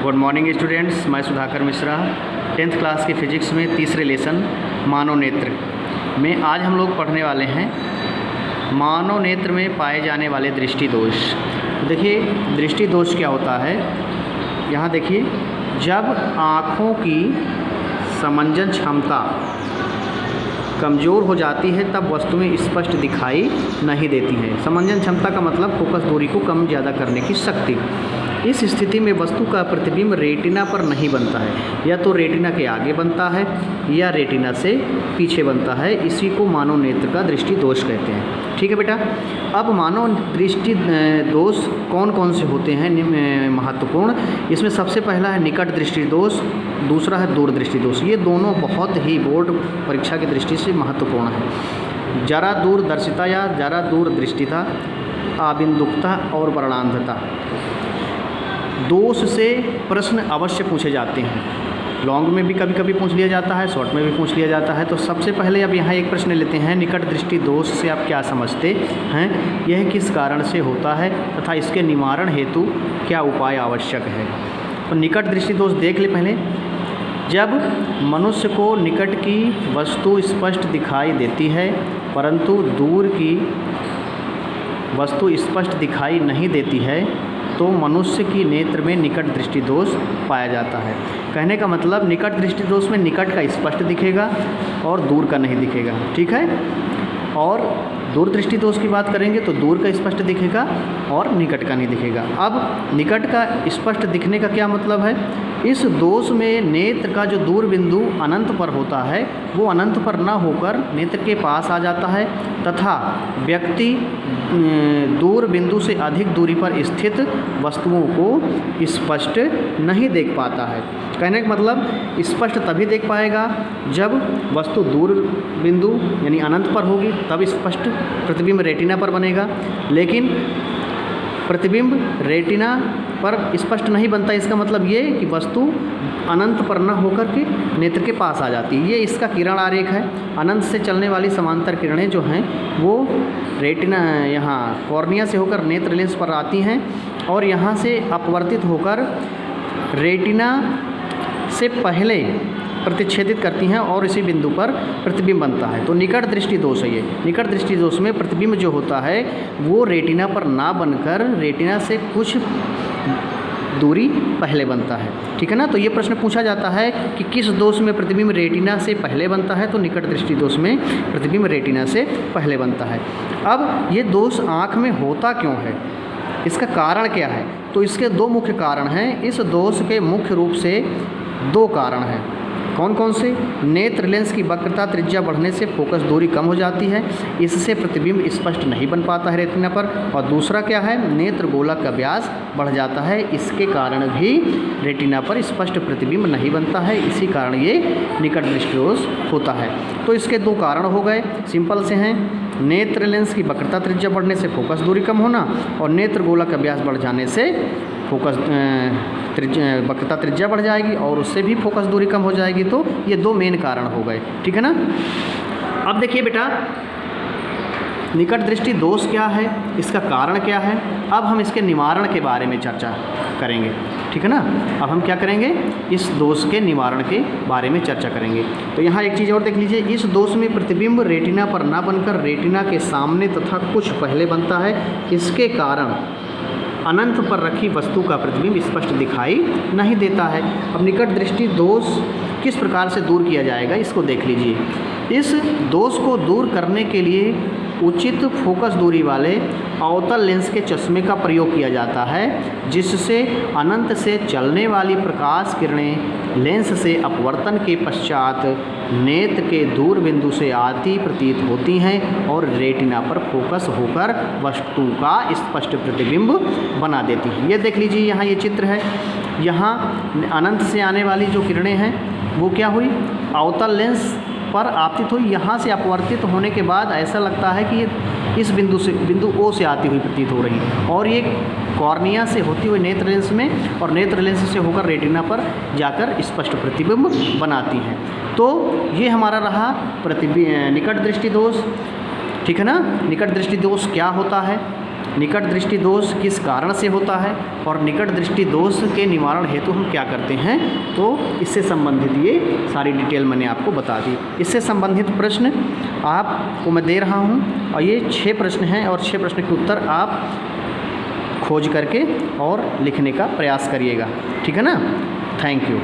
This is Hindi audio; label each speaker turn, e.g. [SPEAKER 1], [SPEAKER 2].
[SPEAKER 1] गुड मॉर्निंग स्टूडेंट्स, मैं सुधाकर मिश्रा 10th क्लास के फिजिक्स में तीसरे लेसन मानव नेत्र में आज हम लोग पढ़ने वाले हैं मानव नेत्र में पाए जाने वाले दृष्टि दोष। देखिए दृष्टि दोष क्या होता है, यहाँ देखिए जब आँखों की समंजन क्षमता कमज़ोर हो जाती है तब वस्तुएं स्पष्ट दिखाई नहीं देती हैं। समंजन क्षमता का मतलब फोकस दूरी को कम ज़्यादा करने की शक्ति। इस स्थिति में वस्तु का प्रतिबिंब रेटिना पर नहीं बनता है, या तो रेटिना के आगे बनता है या रेटिना से पीछे बनता है। इसी को मानव नेत्र का दृष्टि दोष कहते हैं। ठीक है बेटा, अब मानव दृष्टि दोष कौन कौन से होते हैं महत्वपूर्ण। इसमें सबसे पहला है निकट दृष्टि दोष, दूसरा है दूर दृष्टि दोष। ये दोनों बहुत ही बोर्ड परीक्षा की दृष्टि से महत्वपूर्ण है। जरा दूरदर्शिता या जरा दूर दृष्टिता, आबिंदुकता और वर्णांधता दोष से प्रश्न अवश्य पूछे जाते हैं। लॉन्ग में भी कभी कभी पूछ लिया जाता है, शॉर्ट में भी पूछ लिया जाता है। तो सबसे पहले अब यहाँ एक प्रश्न लेते हैं, निकट दृष्टि दोष से आप क्या समझते हैं, यह किस कारण से होता है तथा इसके निवारण हेतु क्या उपाय आवश्यक है। तो निकट दृष्टि दोष देख ले पहले। जब मनुष्य को निकट की वस्तु स्पष्ट दिखाई देती है परंतु दूर की वस्तु स्पष्ट दिखाई नहीं देती है तो मनुष्य की नेत्र में निकट दृष्टि दोष पाया जाता है। कहने का मतलब निकट दृष्टि दोष में निकट का स्पष्ट दिखेगा और दूर का नहीं दिखेगा। ठीक है, और दूर दृष्टि दोष की बात करेंगे तो दूर का स्पष्ट दिखेगा और निकट का नहीं दिखेगा। अब निकट का स्पष्ट दिखने का क्या मतलब है, इस दोष में नेत्र का जो दूर बिंदु अनंत पर होता है वो अनंत पर न होकर नेत्र के पास आ जाता है तथा व्यक्ति दूर बिंदु से अधिक दूरी पर स्थित वस्तुओं को स्पष्ट नहीं देख पाता है। कहने का मतलब स्पष्ट तभी देख पाएगा जब वस्तु दूर बिंदु यानी अनंत पर होगी, तब स्पष्ट प्रतिबिंब रेटिना पर बनेगा। लेकिन प्रतिबिंब रेटिना पर स्पष्ट नहीं बनता, इसका मतलब ये कि वस्तु अनंत पर न होकर के नेत्र के पास आ जाती है। ये इसका किरण आरेख है। अनंत से चलने वाली समांतर किरणें जो हैं वो रेटिना यहाँ कॉर्निया से होकर नेत्र लेंस पर आती हैं और यहाँ से अपवर्तित होकर रेटिना से पहले प्रतिच्छेदित करती हैं और इसी बिंदु पर प्रतिबिंब बनता है। तो निकट दृष्टि दोष है ये। निकट दृष्टि दोष में प्रतिबिंब जो होता है वो रेटिना पर ना बनकर रेटिना से कुछ दूरी पहले बनता है। ठीक है ना, तो ये प्रश्न पूछा जाता है कि किस दोष में प्रतिबिंब रेटिना से पहले बनता है, तो निकट दृष्टि दोष में प्रतिबिंब रेटिना से पहले बनता है। अब ये दोष आँख में होता क्यों है, इसका कारण क्या है, तो इसके दो मुख्य कारण हैं। इस दोष के मुख्य रूप से दो कारण हैं। कौन कौन से, नेत्र लेंस की वक्रता त्रिज्या बढ़ने से फोकस दूरी कम हो जाती है, इससे प्रतिबिंब स्पष्ट नहीं बन पाता है रेटिना पर। और दूसरा क्या है, नेत्र गोलक का व्यास बढ़ जाता है, इसके कारण भी रेटिना पर स्पष्ट प्रतिबिंब नहीं बनता है। इसी कारण ये निकट दृष्टि दोष होता है। तो इसके दो कारण हो गए, सिंपल से हैं, नेत्र लेंस की वक्रता त्रिज्या बढ़ने से फोकस दूरी कम होना और नेत्र गोलक का व्यास बढ़ जाने से फोकस वक्रता त्रिज्या बढ़ जाएगी और उससे भी फोकस दूरी कम हो जाएगी। तो ये दो मेन कारण हो गए। ठीक है ना। अब देखिए बेटा, निकट दृष्टि दोष क्या है, इसका कारण क्या है, अब हम इसके निवारण के बारे में चर्चा करेंगे। ठीक है ना, अब हम क्या करेंगे, इस दोष के निवारण के बारे में चर्चा करेंगे। तो यहाँ एक चीज़ और देख लीजिए, इस दोष में प्रतिबिंब रेटिना पर ना बनकर रेटिना के सामने तथा कुछ पहले बनता है। इसके कारण अनंत पर रखी वस्तु का प्रतिबिंब स्पष्ट दिखाई नहीं देता है। अब निकट दृष्टि दोष किस प्रकार से दूर किया जाएगा, इसको देख लीजिए। इस दोष को दूर करने के लिए उचित फोकस दूरी वाले अवतल लेंस के चश्मे का प्रयोग किया जाता है, जिससे अनंत से चलने वाली प्रकाश किरणें लेंस से अपवर्तन के पश्चात नेत्र के दूर बिंदु से आती प्रतीत होती हैं और रेटिना पर फोकस होकर वस्तु का स्पष्ट प्रतिबिंब बना देती हैं। ये देख लीजिए, यहाँ ये चित्र है। यहाँ अनंत से आने वाली जो किरणें हैं वो क्या हुई, अवतल लेंस पर आपतित हुई, यहाँ से अपवर्तित होने के बाद ऐसा लगता है कि ये इस बिंदु से बिंदु ओ से आती हुई प्रतीत हो रही है और ये कॉर्निया से होती हुई नेत्र लेंस में और नेत्र लेंस से होकर रेटिना पर जाकर स्पष्ट प्रतिबिंब बनाती हैं। तो ये हमारा रहा निकट दृष्टि दोष। ठीक है ना, निकट दृष्टि दोष क्या होता है, निकट दृष्टि दोष किस कारण से होता है और निकट दृष्टि दोष के निवारण हेतु हम क्या करते हैं, तो इससे संबंधित ये सारी डिटेल मैंने आपको बता दी। इससे संबंधित प्रश्न आपको मैं दे रहा हूँ और ये 6 प्रश्न हैं और 6 प्रश्न के उत्तर आप खोज करके और लिखने का प्रयास करिएगा, ठीक है ना। Thank you.